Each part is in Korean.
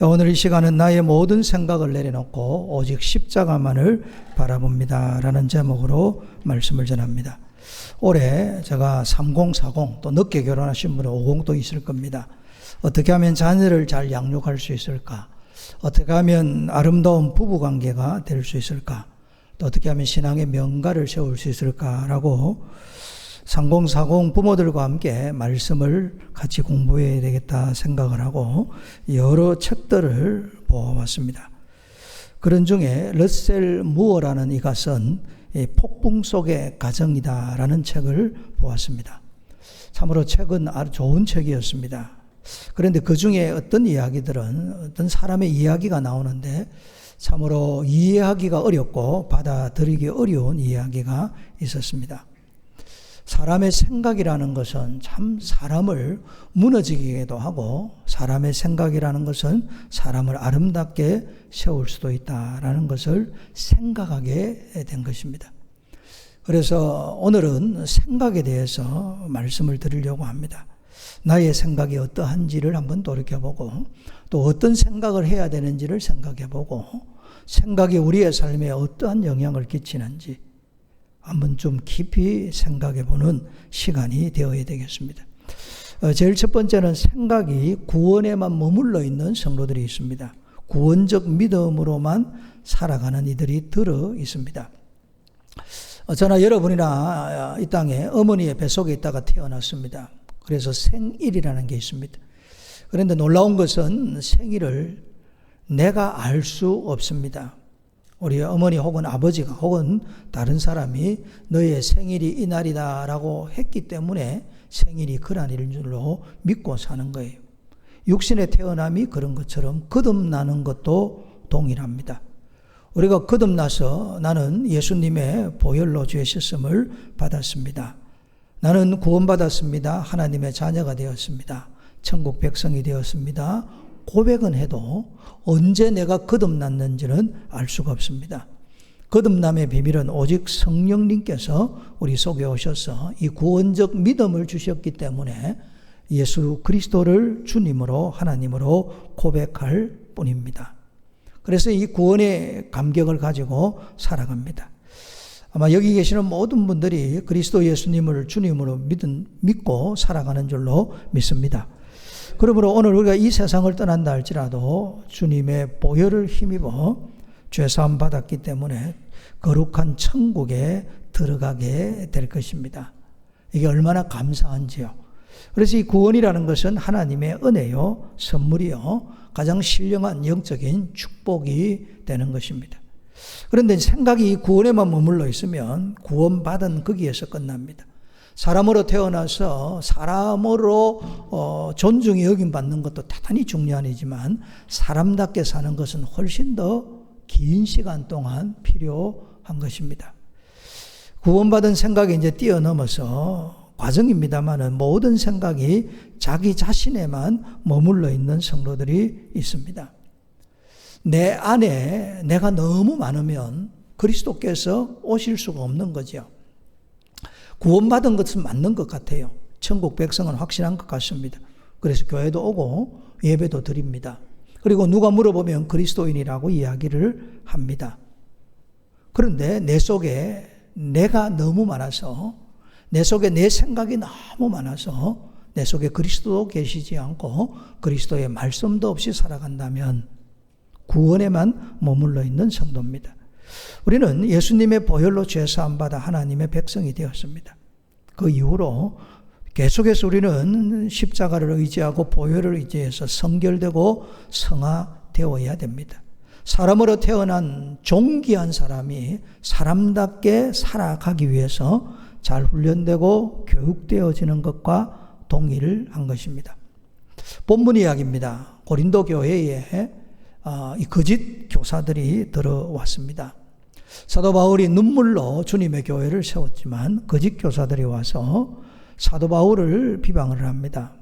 오늘 이 시간은 나의 모든 생각을 내려놓고 오직 십자가만을 바라봅니다 라는 제목으로 말씀을 전합니다. 올해 제가 3040, 또 늦게 결혼하신 분은 50도 있을 겁니다. 어떻게 하면 자녀를 잘 양육할 수 있을까? 어떻게 하면 아름다운 부부관계가 될 수 있을까? 또 어떻게 하면 신앙의 명가를 세울 수 있을까라고 3040 부모들과 함께 말씀을 같이 공부해야 되겠다 생각을 하고 여러 책들을 보아왔습니다. 그런 중에 러셀 무어라는 이가 쓴 폭풍 속의 가정이다라는 책을 보았습니다. 참으로 책은 아주 좋은 책이었습니다. 그런데 그 중에 어떤 이야기들은 어떤 사람의 이야기가 나오는데 참으로 이해하기가 어렵고 받아들이기 어려운 이야기가 있었습니다. 사람의 생각이라는 것은 참 사람을 무너지게도 하고 사람의 생각이라는 것은 사람을 아름답게 세울 수도 있다라는 것을 생각하게 된 것입니다. 그래서 오늘은 생각에 대해서 말씀을 드리려고 합니다. 나의 생각이 어떠한지를 한번 돌이켜보고 또 어떤 생각을 해야 되는지를 생각해보고 생각이 우리의 삶에 어떠한 영향을 끼치는지 한번 좀 깊이 생각해보는 시간이 되어야 되겠습니다. 제일 첫 번째는 생각이 구원에만 머물러 있는 성도들이 있습니다. 구원적 믿음으로만 살아가는 이들이 들어 있습니다. 저나 여러분이나 이 땅에 어머니의 뱃속에 있다가 태어났습니다. 그래서 생일이라는 게 있습니다. 그런데 놀라운 것은 생일을 내가 알 수 없습니다. 우리 어머니 혹은 아버지가 혹은 다른 사람이 너의 생일이 이날이다 라고 했기 때문에 생일이 그날인 줄로 믿고 사는 거예요. 육신의 태어남이 그런 것처럼 거듭나는 것도 동일합니다. 우리가 거듭나서 나는 예수님의 보혈로 죄 씻음을 받았습니다. 나는 구원받았습니다. 하나님의 자녀가 되었습니다. 천국 백성이 되었습니다. 고백은 해도 언제 내가 거듭났는지는 알 수가 없습니다. 거듭남의 비밀은 오직 성령님께서 우리 속에 오셔서 이 구원적 믿음을 주셨기 때문에 예수 그리스도를 주님으로 하나님으로 고백할 뿐입니다. 그래서 이 구원의 감격을 가지고 살아갑니다. 아마 여기 계시는 모든 분들이 그리스도 예수님을 주님으로 믿고 살아가는 줄로 믿습니다. 그러므로 오늘 우리가 이 세상을 떠난다 할지라도 주님의 보혈을 힘입어 죄사함 받았기 때문에 거룩한 천국에 들어가게 될 것입니다. 이게 얼마나 감사한지요. 그래서 이 구원이라는 것은 하나님의 은혜요, 선물이요, 가장 신령한 영적인 축복이 되는 것입니다. 그런데 생각이 구원에만 머물러 있으면 구원받은 거기에서 끝납니다. 사람으로 태어나서 사람으로 존중이 여김받는 것도 대단히 중요한 일이지만 사람답게 사는 것은 훨씬 더 긴 시간 동안 필요한 것입니다. 구원받은 생각이 이제 뛰어넘어서 과정입니다만은 모든 생각이 자기 자신에만 머물러 있는 성도들이 있습니다. 내 안에 내가 너무 많으면 그리스도께서 오실 수가 없는 거죠. 구원받은 것은 맞는 것 같아요. 천국 백성은 확실한 것 같습니다. 그래서 교회도 오고 예배도 드립니다. 그리고 누가 물어보면 그리스도인이라고 이야기를 합니다. 그런데 내 속에 내가 너무 많아서 내 속에 내 생각이 너무 많아서 내 속에 그리스도도 계시지 않고 그리스도의 말씀도 없이 살아간다면 구원에만 머물러 있는 성도입니다. 우리는 예수님의 보혈로 죄사함 받아 하나님의 백성이 되었습니다. 그 이후로 계속해서 우리는 십자가를 의지하고 보혈을 의지해서 성결되고 성화되어야 됩니다. 사람으로 태어난 존귀한 사람이 사람답게 살아가기 위해서 잘 훈련되고 교육되어지는 것과 동일한 것입니다. 본문 이야기입니다. 고린도 교회에 이 거짓 교사들이 들어왔습니다. 사도 바울이 눈물로 주님의 교회를 세웠지만 거짓 교사들이 와서 사도 바울을 비방을 합니다.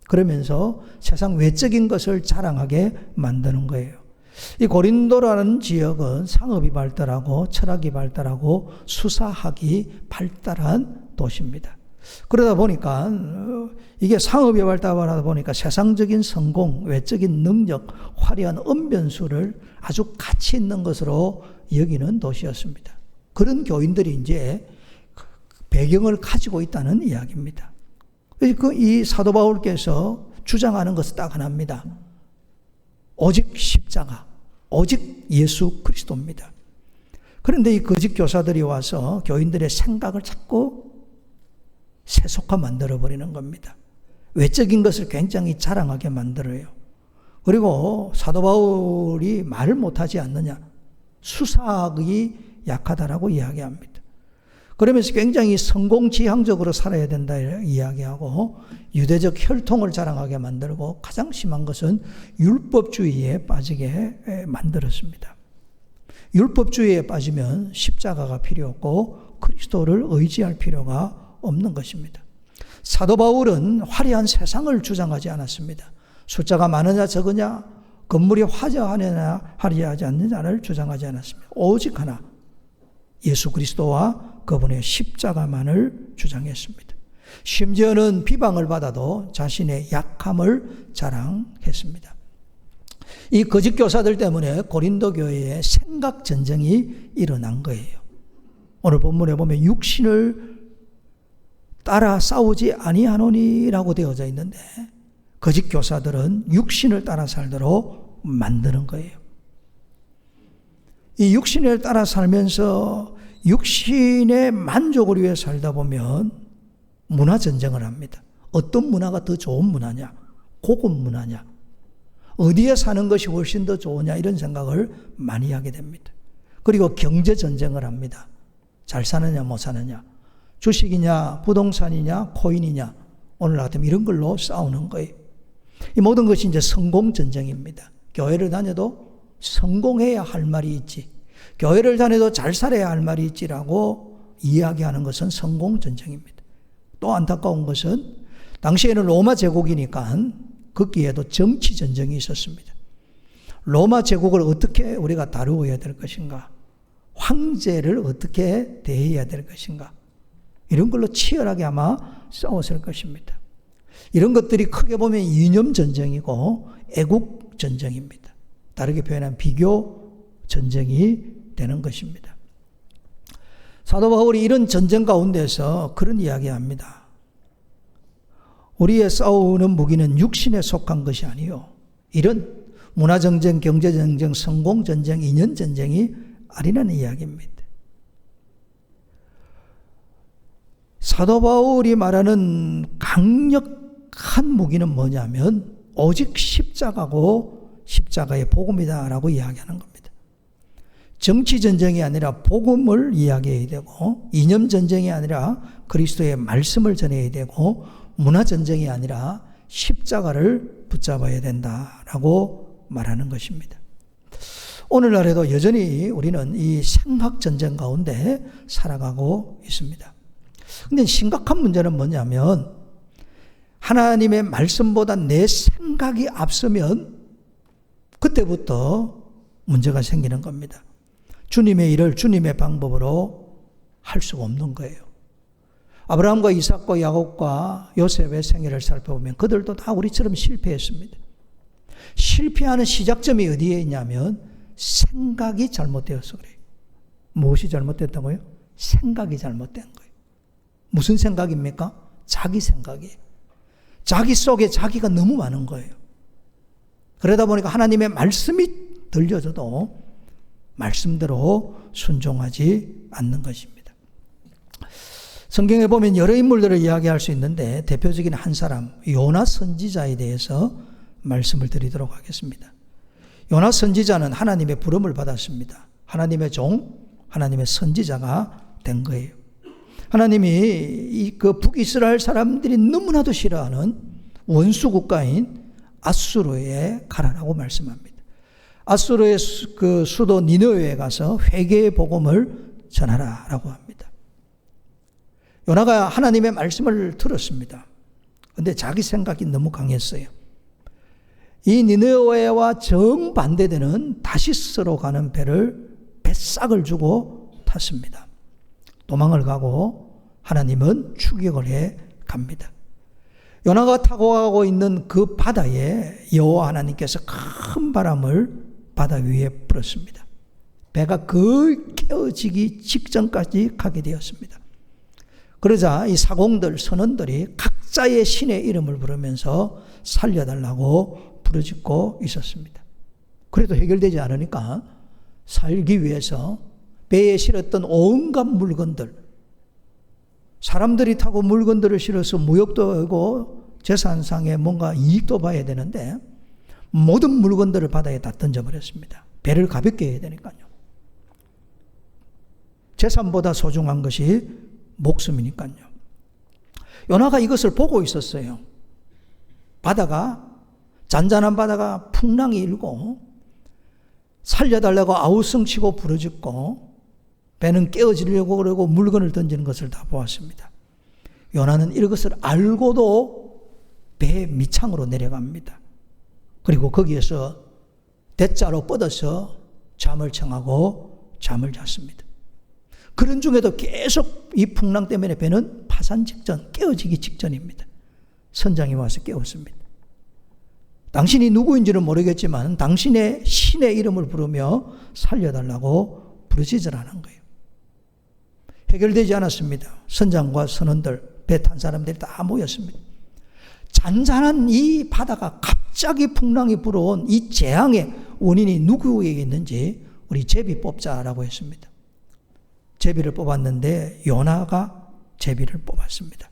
그러면서 세상 외적인 것을 자랑하게 만드는 거예요. 이 고린도라는 지역은 상업이 발달하고 철학이 발달하고 수사학이 발달한 도시입니다. 그러다 보니까 이게 상업에 발달하다 보니까 세상적인 성공, 외적인 능력, 화려한 언변수를 아주 가치 있는 것으로 여기는 도시였습니다. 그런 교인들이 이제 배경을 가지고 있다는 이야기입니다. 이 사도 바울께서 주장하는 것은 딱 하나입니다. 오직 십자가, 오직 예수 그리스도입니다. 그런데 이 거짓 교사들이 와서 교인들의 생각을 자꾸 세속화 만들어버리는 겁니다. 외적인 것을 굉장히 자랑하게 만들어요. 그리고 사도 바울이 말을 못하지 않느냐, 수사학이 약하다라고 이야기합니다. 그러면서 굉장히 성공지향적으로 살아야 된다 이야기하고 유대적 혈통을 자랑하게 만들고 가장 심한 것은 율법주의에 빠지게 만들었습니다. 율법주의에 빠지면 십자가가 필요 없고 그리스도를 의지할 필요가 없는 것입니다. 사도 바울은 화려한 세상을 주장하지 않았습니다. 숫자가 많으냐 적으냐, 건물이 화려하느냐 화려하지 않느냐를 주장하지 않았습니다. 오직 하나, 예수 그리스도와 그분의 십자가만을 주장했습니다. 심지어는 비방을 받아도 자신의 약함을 자랑했습니다. 이 거짓 교사들 때문에 고린도 교회에 생각 전쟁이 일어난 거예요. 오늘 본문에 보면 육신을 따라 싸우지 아니하노니라고 되어져 있는데 거짓 교사들은 육신을 따라 살도록 만드는 거예요. 이 육신을 따라 살면서 육신의 만족을 위해 살다 보면 문화 전쟁을 합니다. 어떤 문화가 더 좋은 문화냐, 고급 문화냐, 어디에 사는 것이 훨씬 더 좋으냐 이런 생각을 많이 하게 됩니다. 그리고 경제 전쟁을 합니다. 잘 사느냐 못 사느냐, 주식이냐 부동산이냐 코인이냐, 오늘 같으면 이런 걸로 싸우는 거예요. 이 모든 것이 이제 성공 전쟁입니다. 교회를 다녀도 성공해야 할 말이 있지, 교회를 다녀도 잘 살아야 할 말이 있지라고 이야기하는 것은 성공 전쟁입니다. 또 안타까운 것은 당시에는 로마 제국이니까 거기에도 정치 전쟁이 있었습니다. 로마 제국을 어떻게 우리가 다루어야 될 것인가, 황제를 어떻게 대해야 될 것인가, 이런 걸로 치열하게 아마 싸웠을 것입니다. 이런 것들이 크게 보면 이념 전쟁이고 애국 전쟁입니다. 다르게 표현하면 비교 전쟁이 되는 것입니다. 사도 바울이 이런 전쟁 가운데서 그런 이야기합니다. 우리의 싸우는 무기는 육신에 속한 것이 아니요, 이런 문화전쟁, 경제전쟁, 성공전쟁, 인연전쟁이 아니라는 이야기입니다. 사도 바울이 말하는 강력한 무기는 뭐냐면 오직 십자가고 십자가의 복음이다라고 이야기하는 겁니다. 정치전쟁이 아니라 복음을 이야기해야 되고, 이념전쟁이 아니라 그리스도의 말씀을 전해야 되고, 문화전쟁이 아니라 십자가를 붙잡아야 된다라고 말하는 것입니다. 오늘날에도 여전히 우리는 이 생각전쟁 가운데 살아가고 있습니다. 근데 심각한 문제는 뭐냐면 하나님의 말씀보다 내 생각이 앞서면 그때부터 문제가 생기는 겁니다. 주님의 일을 주님의 방법으로 할 수가 없는 거예요. 아브라함과 이삭과 야곱과 요셉의 생애를 살펴보면 그들도 다 우리처럼 실패했습니다. 실패하는 시작점이 어디에 있냐면 생각이 잘못되어서 그래요. 무엇이 잘못됐다고요? 생각이 잘못된 거예요. 무슨 생각입니까? 자기 생각이에요. 자기 속에 자기가 너무 많은 거예요. 그러다 보니까 하나님의 말씀이 들려줘도 말씀대로 순종하지 않는 것입니다. 성경에 보면 여러 인물들을 이야기할 수 있는데 대표적인 한 사람, 요나 선지자에 대해서 말씀을 드리도록 하겠습니다. 요나 선지자는 하나님의 부름을 받았습니다. 하나님의 종, 하나님의 선지자가 된 거예요. 하나님이 그 북이스라엘 사람들이 너무나도 싫어하는 원수 국가인 아수르에 가라라고 말씀합니다. 아수르의 그 수도 니느웨에 가서 회개의 복음을 전하라라고 합니다. 요나가 하나님의 말씀을 들었습니다. 그런데 자기 생각이 너무 강했어요. 이 니느웨와 정반대되는 다시스로 가는 배를 뱃삭을 주고 탔습니다. 도망을 가고 하나님은 추격을 해 갑니다. 요나가 타고 가고 있는 그 바다에 여호와 하나님께서 큰 바람을 바다 위에 불었습니다. 배가 거의 깨어지기 직전까지 가게 되었습니다. 그러자 이 사공들, 선원들이 각자의 신의 이름을 부르면서 살려달라고 부르짖고 있었습니다. 그래도 해결되지 않으니까 살기 위해서 배에 실었던 온갖 물건들, 사람들이 타고 물건들을 실어서 무역도 하고 재산상에 뭔가 이익도 봐야 되는데 모든 물건들을 바다에 다 던져버렸습니다. 배를 가볍게 해야 되니까요. 재산보다 소중한 것이 목숨이니까요. 요나가 이것을 보고 있었어요. 바다가, 잔잔한 바다가 풍랑이 일고 살려달라고 아우성치고 부르짖고 배는 깨어지려고 그러고 물건을 던지는 것을 다 보았습니다. 요나는 이것을 알고도 배 밑창으로 내려갑니다. 그리고 거기에서 대자로 뻗어서 잠을 청하고 잠을 잤습니다. 그런 중에도 계속 이 풍랑 때문에 배는 파산 직전, 깨어지기 직전입니다. 선장이 와서 깨웠습니다. 당신이 누구인지는 모르겠지만 당신의 신의 이름을 부르며 살려달라고 부르짖으라 하는 거예요. 해결되지 않았습니다. 선장과 선원들, 배 탄 사람들이 다 모였습니다. 잔잔한 이 바다가 갑자기 풍랑이 불어온 이 재앙의 원인이 누구에게 있는지 우리 제비 뽑자라고 했습니다. 제비를 뽑았는데 요나가 제비를 뽑았습니다.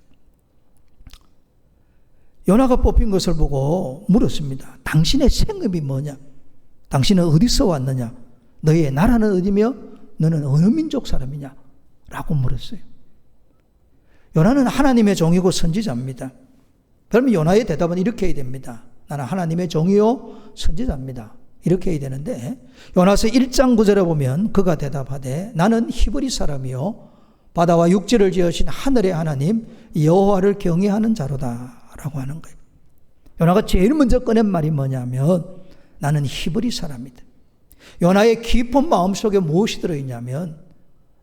요나가 뽑힌 것을 보고 물었습니다. 당신의 생업이 뭐냐? 당신은 어디서 왔느냐? 너의 나라는 어디며 너는 어느 민족 사람이냐? 라고 물었어요. 요나는 하나님의 종이고 선지자입니다. 그러면 요나의 대답은 이렇게 해야 됩니다. 나는 하나님의 종이요 선지자입니다. 이렇게 해야 되는데 요나서 1장 9절에 보면 그가 대답하되 나는 히브리 사람이요 바다와 육지를 지으신 하늘의 하나님 여호와를 경외하는 자로다 라고 하는 거예요. 요나가 제일 먼저 꺼낸 말이 뭐냐면 나는 히브리 사람이다. 요나의 깊은 마음속에 무엇이 들어있냐면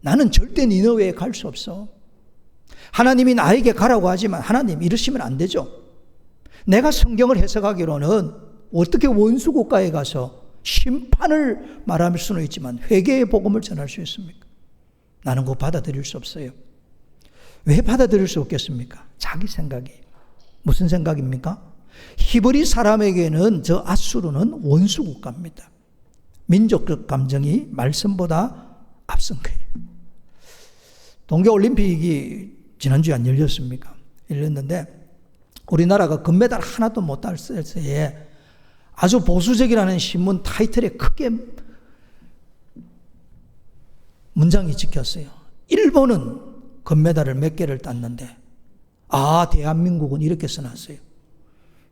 나는 절대 니느웨에 갈 수 없어. 하나님이 나에게 가라고 하지만 하나님 이러시면 안 되죠. 내가 성경을 해석하기로는 어떻게 원수 국가에 가서 심판을 말할 수는 있지만 회개의 복음을 전할 수 있습니까? 나는 그거 받아들일 수 없어요. 왜 받아들일 수 없겠습니까? 자기 생각이. 무슨 생각입니까? 히브리 사람에게는 저 아수르는 원수 국가입니다. 민족적 감정이 말씀보다 앞선 거예요. 동계올림픽이 지난주에 안 열렸습니까? 열렸는데 우리나라가 금메달 하나도 못 땄을 때에 아주 보수적이라는 신문 타이틀에 크게 문장이 찍혔어요. 일본은 금메달을 몇 개를 땄는데 대한민국은 이렇게 써놨어요.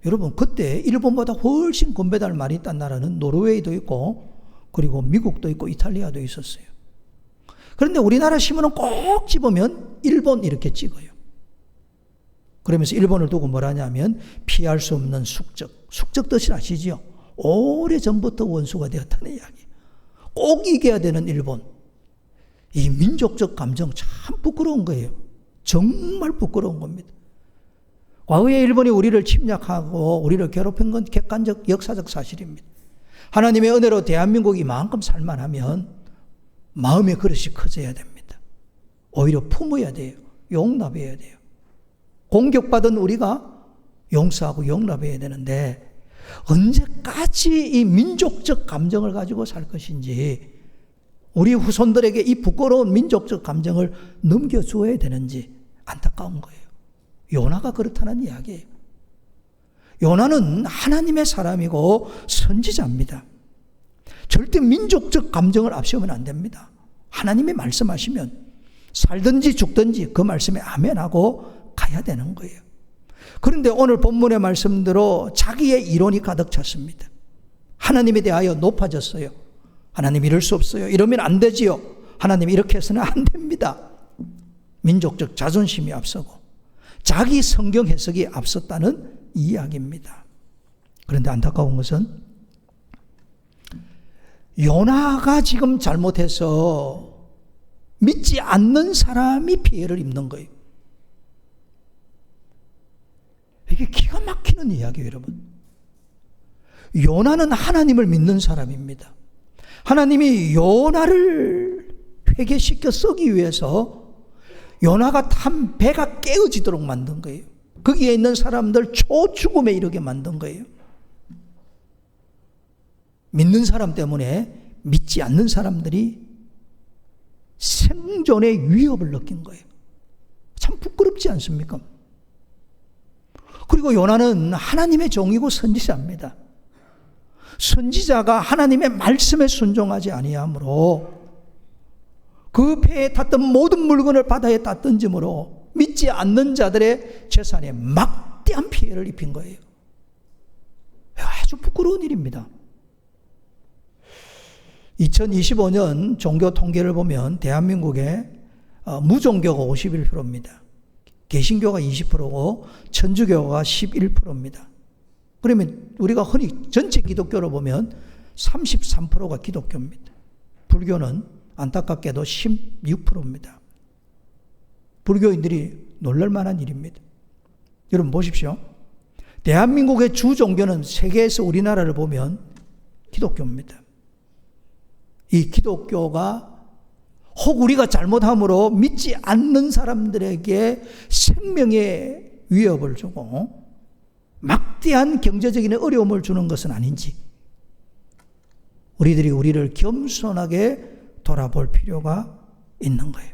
여러분 그때 일본보다 훨씬 금메달을 많이 딴 나라는 노르웨이도 있고 그리고 미국도 있고 이탈리아도 있었어요. 그런데 우리나라 신문은 꼭 집으면 일본 이렇게 찍어요. 그러면서 일본을 두고 뭐라냐면 피할 수 없는 숙적 뜻이 아시죠? 오래전부터 원수가 되었다는 이야기. 꼭 이겨야 되는 일본. 이 민족적 감정 참 부끄러운 거예요. 정말 부끄러운 겁니다. 과거에 일본이 우리를 침략하고 우리를 괴롭힌 건 객관적 역사적 사실입니다. 하나님의 은혜로 대한민국이 이만큼 살만하면 마음의 그릇이 커져야 됩니다. 오히려 품어야 돼요. 용납해야 돼요. 공격받은 우리가 용서하고 용납해야 되는데 언제까지 이 민족적 감정을 가지고 살 것인지 우리 후손들에게 이 부끄러운 민족적 감정을 넘겨주어야 되는지 안타까운 거예요. 요나가 그렇다는 이야기예요. 요나는 하나님의 사람이고 선지자입니다. 절대 민족적 감정을 앞세우면 안 됩니다. 하나님이 말씀하시면 살든지 죽든지 그 말씀에 아멘하고 가야 되는 거예요. 그런데 오늘 본문의 말씀대로 자기의 이론이 가득 찼습니다. 하나님에 대하여 높아졌어요. 하나님 이럴 수 없어요. 이러면 안 되지요. 하나님 이렇게 해서는 안 됩니다. 민족적 자존심이 앞서고 자기 성경 해석이 앞섰다는 이야기입니다. 그런데 안타까운 것은 요나가 지금 잘못해서 믿지 않는 사람이 피해를 입는 거예요. 치는 이야기예요, 여러분. 요나는 하나님을 믿는 사람입니다. 하나님이 요나를 회개시켜 쓰기 위해서 요나가 탄 배가 깨어지도록 만든 거예요. 거기에 있는 사람들 초죽음에 이르게 만든 거예요. 믿는 사람 때문에 믿지 않는 사람들이 생존의 위협을 느낀 거예요. 참 부끄럽지 않습니까? 그리고 요나는 하나님의 종이고 선지자입니다. 선지자가 하나님의 말씀에 순종하지 아니하므로 그 배에 탔던 모든 물건을 바다에 다 던짐으로 믿지 않는 자들의 재산에 막대한 피해를 입힌 거예요. 아주 부끄러운 일입니다. 2025년 종교 통계를 보면 대한민국의 무종교가 51%입니다. 개신교가 20%고 천주교가 11%입니다. 그러면 우리가 흔히 전체 기독교로 보면 33%가 기독교입니다. 불교는 안타깝게도 16%입니다. 불교인들이 놀랄 만한 일입니다. 여러분 보십시오. 대한민국의 주 종교는 세계에서 우리나라를 보면 기독교입니다. 이 기독교가 혹 우리가 잘못함으로 믿지 않는 사람들에게 생명의 위협을 주고 막대한 경제적인 어려움을 주는 것은 아닌지 우리들이 우리를 겸손하게 돌아볼 필요가 있는 거예요.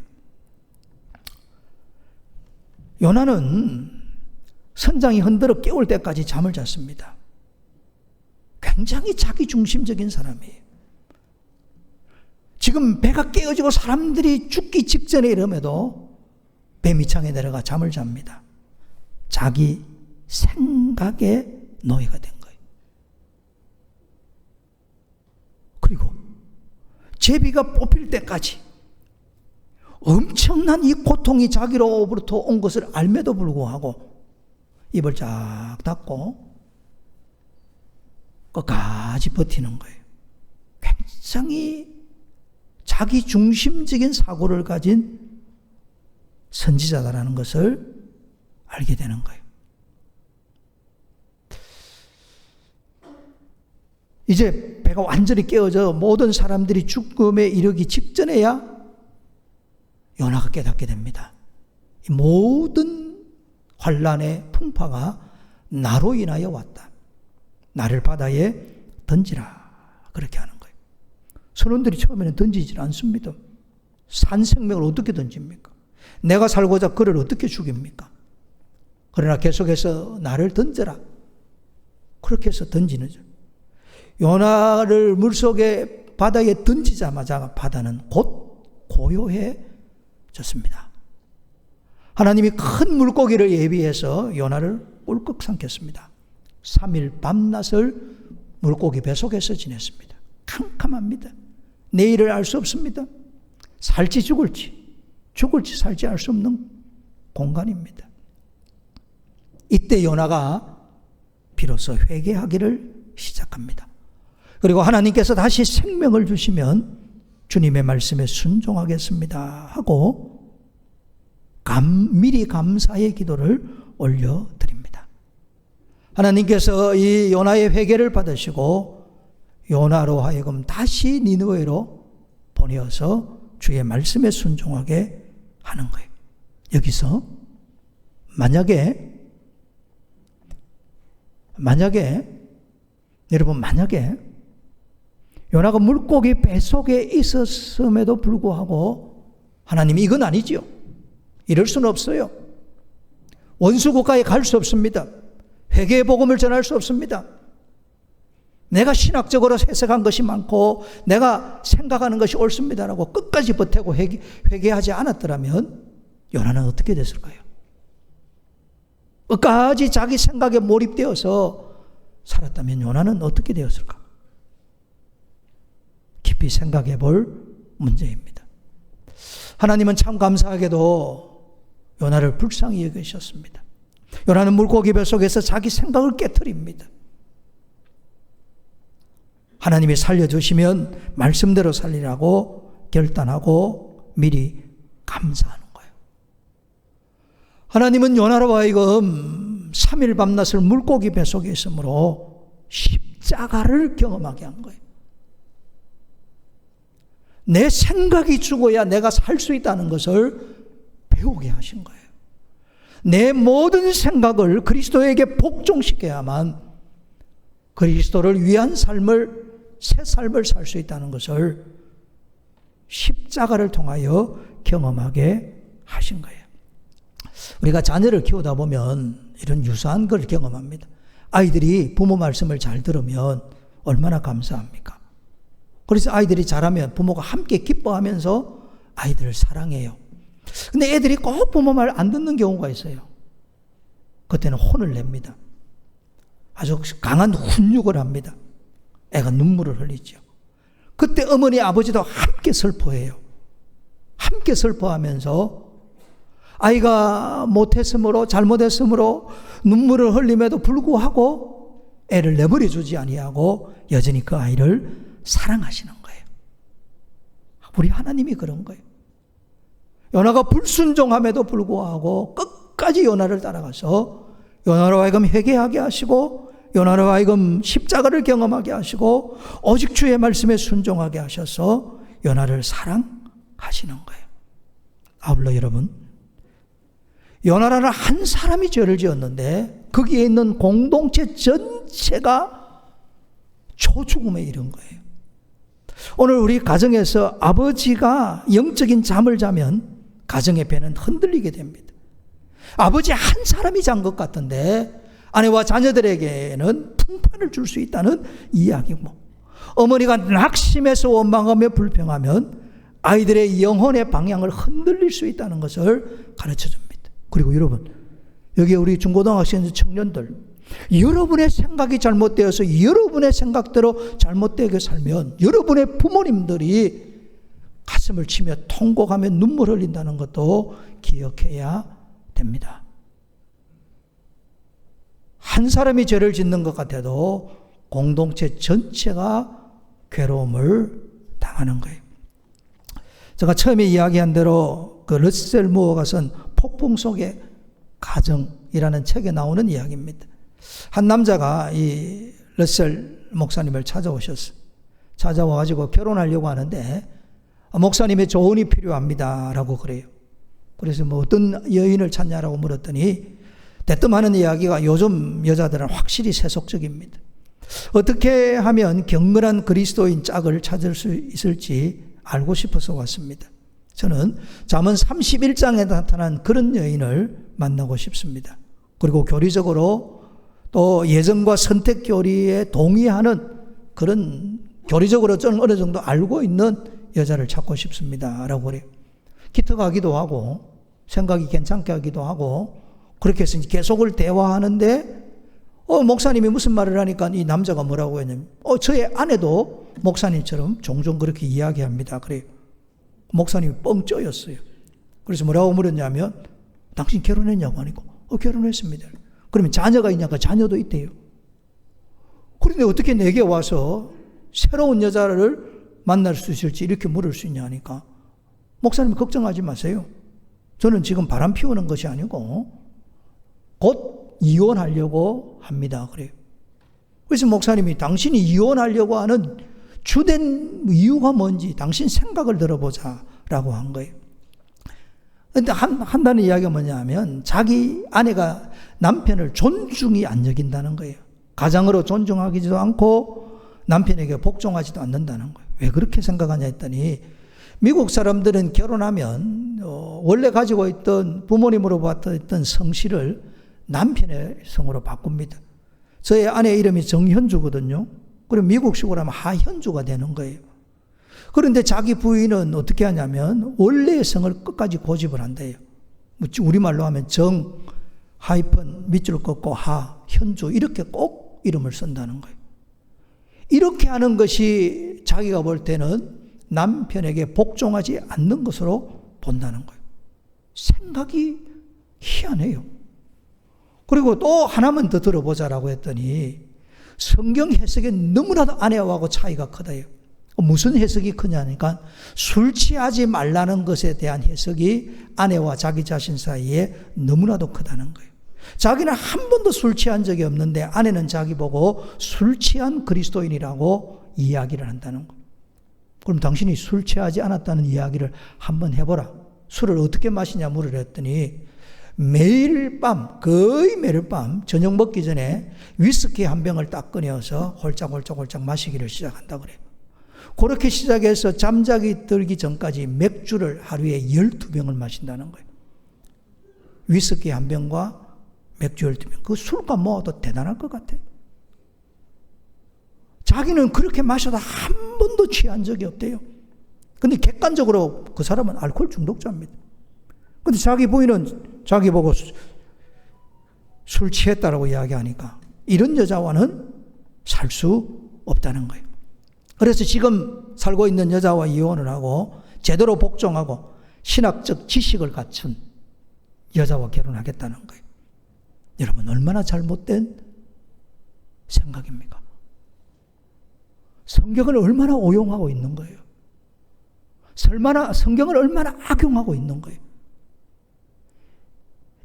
요나는 선장이 흔들어 깨울 때까지 잠을 잤습니다. 굉장히 자기중심적인 사람이에요. 지금 배가 깨어지고 사람들이 죽기 직전에 이름에도 배 밑창에 내려가 잠을 잡니다. 자기 생각의 노예가 된 거예요. 그리고 제비가 뽑힐 때까지 엄청난 이 고통이 자기로부터 온 것을 알매도 불구하고 입을 쫙 닫고 끝까지 버티는 거예요. 굉장히 자기 중심적인 사고를 가진 선지자다라는 것을 알게 되는 거예요. 이제 배가 완전히 깨어져 모든 사람들이 죽음에 이르기 직전에야 요나가 깨닫게 됩니다. 이 모든 환난의 풍파가 나로 인하여 왔다. 나를 바다에 던지라. 그렇게 하는 거예요. 선원들이 처음에는 던지질 않습니다. 산 생명을 어떻게 던집니까? 내가 살고자 그를 어떻게 죽입니까? 그러나 계속해서 나를 던져라. 그렇게 해서 던지는 죠. 요나를 물속에 바다에 던지자마자 바다는 곧 고요해졌습니다. 하나님이 큰 물고기를 예비해서 요나를 꿀꺽 삼켰습니다. 3일 밤낮을 물고기 뱃속에서 지냈습니다. 캄캄합니다. 내일을 알 수 없습니다. 살지 죽을지 살지 알 수 없는 공간입니다. 이때 요나가 비로소 회개하기를 시작합니다. 그리고 하나님께서 다시 생명을 주시면 주님의 말씀에 순종하겠습니다 하고 미리 감사의 기도를 올려드립니다. 하나님께서 이 요나의 회개를 받으시고 요나로 하여금 다시 니느웨로 보내어서 주의 말씀에 순종하게 하는 거예요. 여기서 여러분 만약에 요나가 물고기 뱃속에 있었음에도 불구하고 하나님이 이건 아니지요. 이럴 수는 없어요. 원수 국가에 갈 수 없습니다. 회개의 복음을 전할 수 없습니다. 내가 신학적으로 해석한 것이 많고 내가 생각하는 것이 옳습니다라고 끝까지 버티고 회개하지 않았더라면 요나는 어떻게 됐을까요? 끝까지 자기 생각에 몰입되어서 살았다면 요나는 어떻게 되었을까? 깊이 생각해 볼 문제입니다. 하나님은 참 감사하게도 요나를 불쌍히 여기셨습니다. 요나는 물고기 뱃속에서 자기 생각을 깨트립니다. 하나님이 살려주시면 말씀대로 살리라고 결단하고 미리 감사하는 거예요. 하나님은 요나로 하여금 3일 밤낮을 물고기 뱃속에 있으므로 십자가를 경험하게 한 거예요. 내 생각이 죽어야 내가 살 수 있다는 것을 배우게 하신 거예요. 내 모든 생각을 그리스도에게 복종시켜야만 그리스도를 위한 삶을, 새 삶을 살 수 있다는 것을 십자가를 통하여 경험하게 하신 거예요. 우리가 자녀를 키우다 보면 이런 유사한 걸 경험합니다. 아이들이 부모 말씀을 잘 들으면 얼마나 감사합니까? 그래서 아이들이 자라면 부모가 함께 기뻐하면서 아이들을 사랑해요. 근데 애들이 꼭 부모 말 안 듣는 경우가 있어요. 그때는 혼을 냅니다. 아주 강한 훈육을 합니다. 애가 눈물을 흘리죠. 그때 어머니 아버지도 함께 슬퍼해요. 함께 슬퍼하면서 아이가 못했으므로, 잘못했으므로 눈물을 흘림에도 불구하고 애를 내버려 주지 아니하고 여전히 그 아이를 사랑하시는 거예요. 우리 하나님이 그런 거예요. 요나가 불순종함에도 불구하고 끝까지 요나를 따라가서 요나로 하여금 회개하게 하시고 요나로 하여금 십자가를 경험하게 하시고 오직 주의 말씀에 순종하게 하셔서 요나를 사랑하시는 거예요. 아울러 여러분, 요나라는 한 사람이 죄를 지었는데 거기에 있는 공동체 전체가 초죽음에 이른 거예요. 오늘 우리 가정에서 아버지가 영적인 잠을 자면 가정의 배는 흔들리게 됩니다. 아버지 한 사람이 잔 것 같은데 아내와 자녀들에게는 풍파를 줄 수 있다는 이야기고, 어머니가 낙심해서 원망하며 불평하면 아이들의 영혼의 방향을 흔들릴 수 있다는 것을 가르쳐줍니다. 그리고 여러분, 여기 우리 중고등학생 청년들, 여러분의 생각이 잘못되어서 여러분의 생각대로 잘못되게 살면 여러분의 부모님들이 가슴을 치며 통곡하며 눈물 흘린다는 것도 기억해야 됩니다. 한 사람이 죄를 짓는 것 같아도 공동체 전체가 괴로움을 당하는 거예요. 제가 처음에 이야기한 대로 그 러셀 무어가 쓴 폭풍 속의 가정이라는 책에 나오는 이야기입니다. 한 남자가 이 러셀 목사님을 찾아오셨어요. 찾아와가지고 결혼하려고 하는데 목사님의 조언이 필요합니다 라고 그래요. 그래서 뭐 어떤 여인을 찾냐라고 물었더니 대뜸 하는 이야기가 요즘 여자들은 확실히 세속적입니다. 어떻게 하면 경건한 그리스도인 짝을 찾을 수 있을지 알고 싶어서 왔습니다. 저는 잠언 31장에 나타난 그런 여인을 만나고 싶습니다. 그리고 교리적으로 또 예정과 선택 교리에 동의하는 그런 교리적으로 좀 어느 정도 알고 있는 여자를 찾고 싶습니다 라고 그래요. 기특하기도 하고 생각이 괜찮게 하기도 하고 그렇게 해서 계속을 대화하는데 목사님이 무슨 말을 하니까 이 남자가 뭐라고 했냐면 저의 아내도 목사님처럼 종종 그렇게 이야기합니다. 그래요. 목사님이 뻥 쪄였어요. 그래서 뭐라고 물었냐면 당신 결혼했냐고 하니까 결혼했습니다. 그러면 자녀가 있냐고 자녀도 있대요. 그런데 어떻게 내게 와서 새로운 여자를 만날 수 있을지 이렇게 물을 수 있냐 하니까 목사님 걱정하지 마세요. 저는 지금 바람 피우는 것이 아니고 곧 이혼하려고 합니다. 그래요. 그래서 목사님이 당신이 이혼하려고 하는 주된 이유가 뭔지 당신 생각을 들어보자 라고 한 거예요. 그런데 한다는 이야기가 뭐냐면 자기 아내가 남편을 존중이 안 여긴다는 거예요. 가장으로 존중하기도 않고 남편에게 복종하지도 않는다는 거예요. 왜 그렇게 생각하냐 했더니 미국 사람들은 결혼하면 원래 가지고 있던 부모님으로 받았던 성씨를 남편의 성으로 바꿉니다. 저의 아내 이름이 정현주거든요. 그럼 미국식으로 하면 하현주가 되는 거예요. 그런데 자기 부인은 어떻게 하냐면 원래의 성을 끝까지 고집을 한대요. 우리말로 하면 정, 하이픈, 밑줄 긋고 하, 현주 이렇게 꼭 이름을 쓴다는 거예요. 이렇게 하는 것이 자기가 볼 때는 남편에게 복종하지 않는 것으로 본다는 거예요. 생각이 희한해요. 그리고 또 하나만 더 들어보자라고 했더니 성경 해석에 너무나도 아내하고 차이가 크다요. 무슨 해석이 크냐니까 술 취하지 말라는 것에 대한 해석이 아내와 자기 자신 사이에 너무나도 크다는 거예요. 자기는 한 번도 술 취한 적이 없는데 아내는 자기 보고 술 취한 그리스도인이라고 이야기를 한다는 거. 그럼 당신이 술 취하지 않았다는 이야기를 한번 해보라. 술을 어떻게 마시냐 물으랬더니 매일 밤, 거의 매일 밤 저녁 먹기 전에 위스키 한 병을 딱 꺼내어서 홀짝홀짝 마시기를 시작한다 그래요. 그렇게 시작해서 잠자기 들기 전까지 맥주를 하루에 12병을 마신다는 거예요. 위스키 한 병과 맥주 12병. 그 술값 모아도 대단할 것 같아. 자기는 그렇게 마셔도 한 번도 취한 적이 없대요. 근데 객관적으로 그 사람은 알코올 중독자입니다. 근데 자기 부인은 자기 보고 술 취했다라고 이야기하니까 이런 여자와는 살 수 없다는 거예요. 그래서 지금 살고 있는 여자와 이혼을 하고 제대로 복종하고 신학적 지식을 갖춘 여자와 결혼하겠다는 거예요. 여러분, 얼마나 잘못된 생각입니까? 성경을 얼마나 오용하고 있는 거예요. 성경을 얼마나 악용하고 있는 거예요.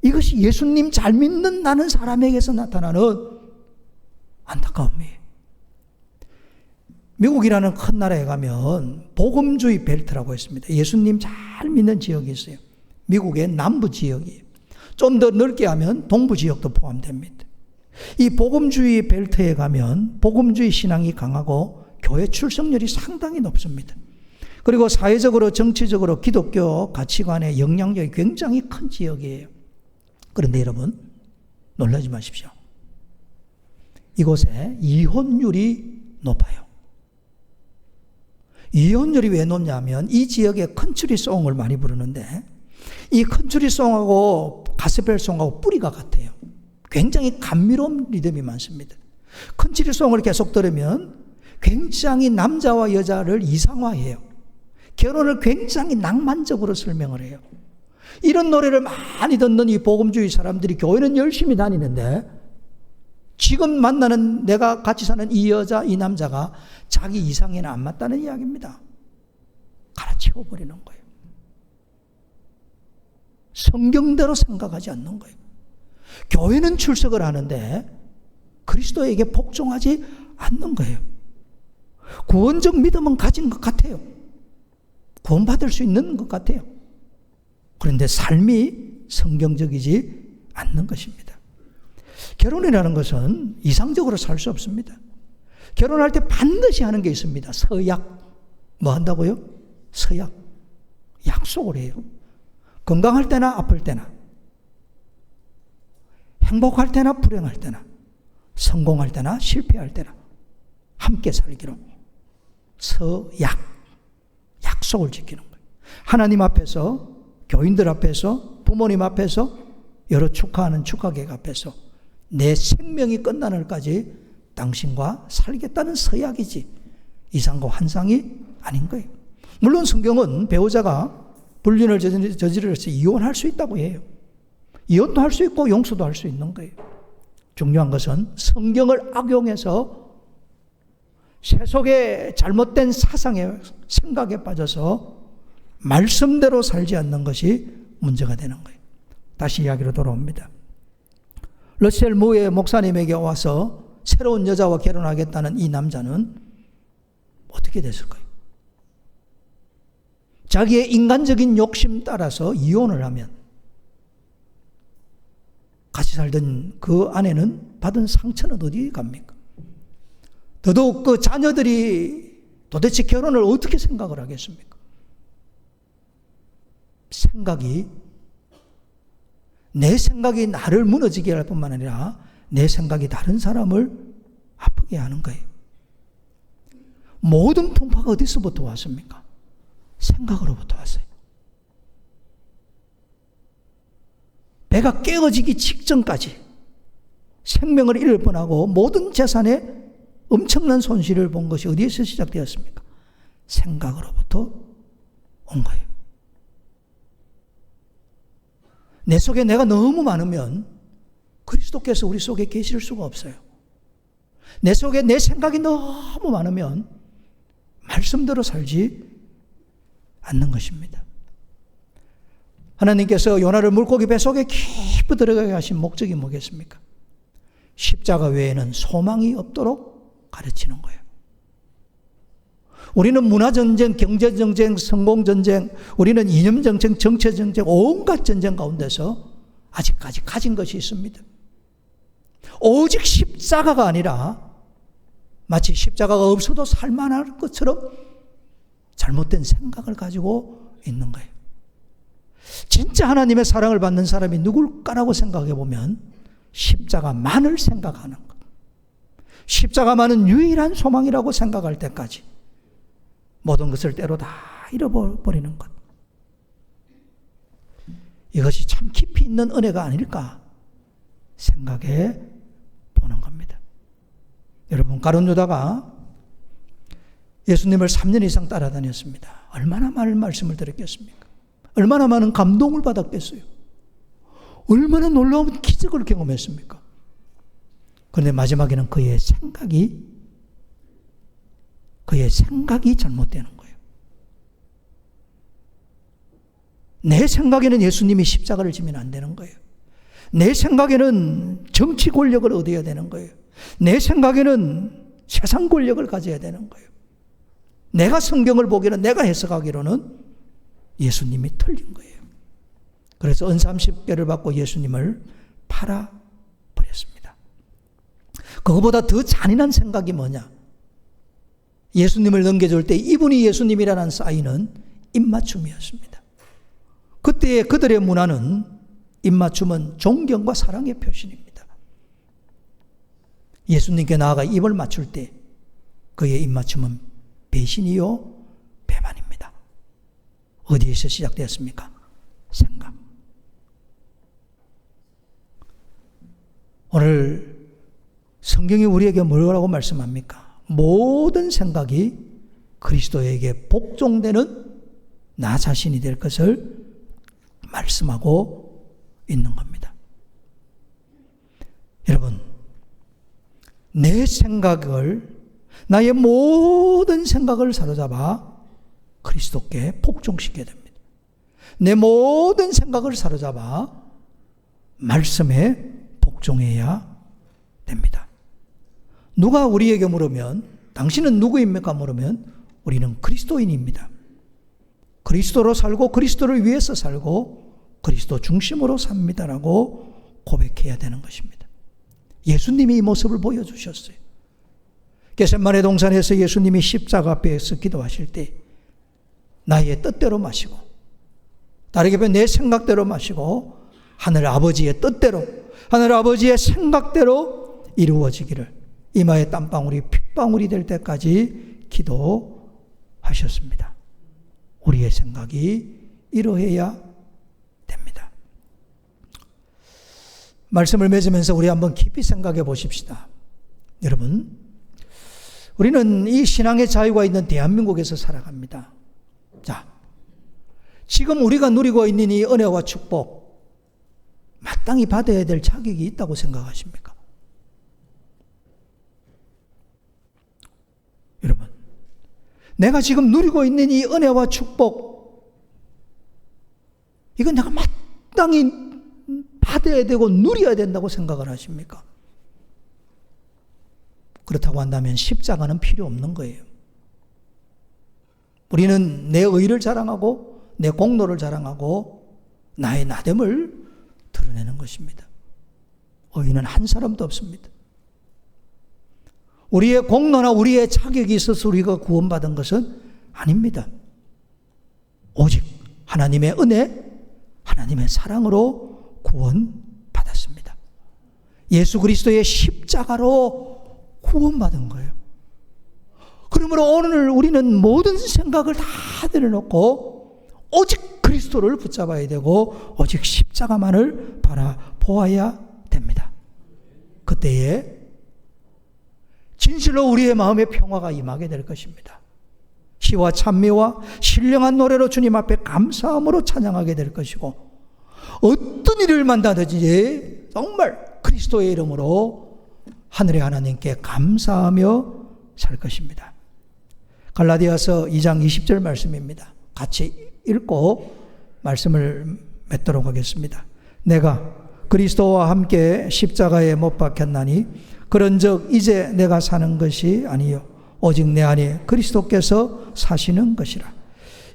이것이 예수님 잘 믿는 나는 사람에게서 나타나는 안타까움이에요. 미국이라는 큰 나라에 가면 복음주의 벨트라고 있습니다. 예수님 잘 믿는 지역이 있어요. 미국의 남부 지역이에요. 좀 더 넓게 하면 동부 지역도 포함됩니다. 이 복음주의 벨트에 가면 복음주의 신앙이 강하고 교회 출석률이 상당히 높습니다. 그리고 사회적으로 정치적으로 기독교 가치관의 영향력이 굉장히 큰 지역이에요. 그런데 여러분, 놀라지 마십시오. 이곳에 이혼율이 높아요. 이혼율이 왜 높냐면 이 지역에 컨트리송을 많이 부르는데 이 컨트리송하고 가스펠송하고 뿌리가 같아요. 굉장히 감미로운 리듬이 많습니다. 컨트리송을 계속 들으면 굉장히 남자와 여자를 이상화해요. 결혼을 굉장히 낭만적으로 설명을 해요. 이런 노래를 많이 듣는 이 복음주의 사람들이 교회는 열심히 다니는데 지금 만나는 내가 같이 사는 이 여자, 이 남자가 자기 이상에는 안 맞다는 이야기입니다. 갈아치워버리는 거예요. 성경대로 생각하지 않는 거예요. 교회는 출석을 하는데 그리스도에게 복종하지 않는 거예요. 구원적 믿음은 가진 것 같아요. 구원받을 수 있는 것 같아요. 그런데 삶이 성경적이지 않는 것입니다. 결혼이라는 것은 이상적으로 살 수 없습니다. 결혼할 때 반드시 하는 게 있습니다. 서약. 뭐 한다고요? 서약. 약속을 해요. 건강할 때나 아플 때나, 행복할 때나 불행할 때나, 성공할 때나 실패할 때나 함께 살기로 서약, 약속을 지키는 거예요. 하나님 앞에서, 교인들 앞에서, 부모님 앞에서, 여러 축하하는 축하객 앞에서 내 생명이 끝나는 날까지 당신과 살겠다는 서약이지 이상과 환상이 아닌 거예요. 물론 성경은 배우자가 불륜을 저지르서 이혼할 수 있다고 해요. 이혼도 할 수 있고 용서도 할 수 있는 거예요. 중요한 것은 성경을 악용해서 세속의 잘못된 사상에, 생각에 빠져서 말씀대로 살지 않는 것이 문제가 되는 거예요. 다시 이야기로 돌아옵니다. 러셀 무의 목사님에게 와서 새로운 여자와 결혼하겠다는 이 남자는 어떻게 됐을까요? 자기의 인간적인 욕심 따라서 이혼을 하면 같이 살던 그 아내는 받은 상처는 어디 갑니까? 더더욱 그 자녀들이 도대체 결혼을 어떻게 생각을 하겠습니까? 내 생각이 나를 무너지게 할 뿐만 아니라 내 생각이 다른 사람을 아프게 하는 거예요. 모든 풍파가 어디서부터 왔습니까? 생각으로부터 왔어요. 배가 깨어지기 직전까지 생명을 잃을 뻔하고 모든 재산에 엄청난 손실을 본 것이 어디에서 시작되었습니까? 생각으로부터 온 거예요. 내 속에 내가 너무 많으면 그리스도께서 우리 속에 계실 수가 없어요. 내 속에 내 생각이 너무 많으면 말씀대로 살지 않는 것입니다. 하나님께서 요나를 물고기 뱃속에 깊이 들어가게 하신 목적이 뭐겠습니까? 십자가 외에는 소망이 없도록 가르치는 거예요. 우리는 문화전쟁, 경제전쟁, 성공전쟁, 우리는 이념전쟁, 정체전쟁, 온갖 전쟁 가운데서 아직까지 가진 것이 있습니다. 오직 십자가가 아니라 마치 십자가가 없어도 살만할 것처럼 잘못된 생각을 가지고 있는 거예요. 진짜 하나님의 사랑을 받는 사람이 누굴까라고 생각해 보면 십자가만을 생각하는 것. 십자가만은 유일한 소망이라고 생각할 때까지 모든 것을 때로 다 잃어버리는 것. 이것이 참 깊이 있는 은혜가 아닐까 생각해 보는 겁니다. 여러분, 가룟 유다가 예수님을 3년 이상 따라다녔습니다. 얼마나 많은 말씀을 들었겠습니까? 얼마나 많은 감동을 받았겠어요? 얼마나 놀라운 기적을 경험했습니까? 그런데 마지막에는 그의 생각이 잘못되는 거예요. 내 생각에는 예수님이 십자가를 지면 안 되는 거예요. 내 생각에는 정치 권력을 얻어야 되는 거예요. 내 생각에는 세상 권력을 가져야 되는 거예요. 내가 성경을 보기에는, 내가 해석하기로는 예수님이 틀린 거예요. 그래서 은 30개를 받고 예수님을 팔아버렸습니다. 그거보다 더 잔인한 생각이 뭐냐? 예수님을 넘겨줄 때 이분이 예수님이라는 사인은 입맞춤이었습니다. 그때의 그들의 문화는 입맞춤은 존경과 사랑의 표시입니다. 예수님께 나아가 입을 맞출 때 그의 입맞춤은 배신이요 배반입니다. 어디에서 시작되었습니까? 생각. 오늘 성경이 우리에게 뭐라고 말씀합니까? 모든 생각이 그리스도에게 복종되는 나 자신이 될 것을 말씀하고 있는 겁니다. 여러분, 내 생각을, 나의 모든 생각을 사로잡아 그리스도께 복종시켜야 됩니다. 내 모든 생각을 사로잡아 말씀에 복종해야 됩니다. 누가 우리에게 물으면 당신은 누구입니까? 물으면 우리는 그리스도인입니다. 그리스도로 살고 그리스도를 위해서 살고 그리스도 중심으로 삽니다라고 고백해야 되는 것입니다. 예수님이 이 모습을 보여주셨어요. 겟세마네 동산에서 예수님이 십자가 앞에서 기도하실 때 나의 뜻대로 마시고, 다르게 보면 내 생각대로 마시고 하늘 아버지의 뜻대로, 하늘 아버지의 생각대로 이루어지기를 이마에 땀방울이 핏방울이 될 때까지 기도하셨습니다. 우리의 생각이 이러해야 됩니다. 말씀을 맺으면서 우리 한번 깊이 생각해 보십시다. 여러분, 우리는 이 신앙의 자유가 있는 대한민국에서 살아갑니다. 자, 지금 우리가 누리고 있는 이 은혜와 축복, 마땅히 받아야 될 자격이 있다고 생각하십니까? 여러분, 내가 지금 누리고 있는 이 은혜와 축복, 이건 내가 마땅히 받아야 되고 누려야 된다고 생각을 하십니까? 그렇다고 한다면 십자가는 필요 없는 거예요. 우리는 내 의를 자랑하고 내 공로를 자랑하고 나의 나됨을 드러내는 것입니다. 의인은 한 사람도 없습니다. 우리의 공로나 우리의 자격이 있어서 우리가 구원받은 것은 아닙니다. 오직 하나님의 은혜, 하나님의 사랑으로 구원받았습니다. 예수 그리스도의 십자가로 구원받은 거예요. 그러므로 오늘 우리는 모든 생각을 다 내려놓고 오직 그리스도를 붙잡아야 되고 오직 십자가만을 바라보아야 됩니다. 그때에 진실로 우리의 마음에 평화가 임하게 될 것입니다. 시와 찬미와 신령한 노래로 주님 앞에 감사함으로 찬양하게 될 것이고, 어떤 일을 만나든지 정말 그리스도의 이름으로 하늘의 하나님께 감사하며 살 것입니다. 갈라디아서 2장 20절 말씀입니다. 같이 읽고 말씀을 맺도록 하겠습니다. 내가 그리스도와 함께 십자가에 못 박혔나니 그런즉 이제 내가 사는 것이 아니요 오직 내 안에 그리스도께서 사시는 것이라.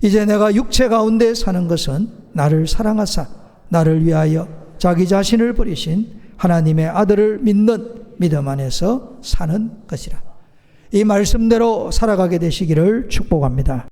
이제 내가 육체 가운데 사는 것은 나를 사랑하사 나를 위하여 자기 자신을 버리신 하나님의 아들을 믿는 믿음 안에서 사는 것이라. 이 말씀대로 살아가게 되시기를 축복합니다.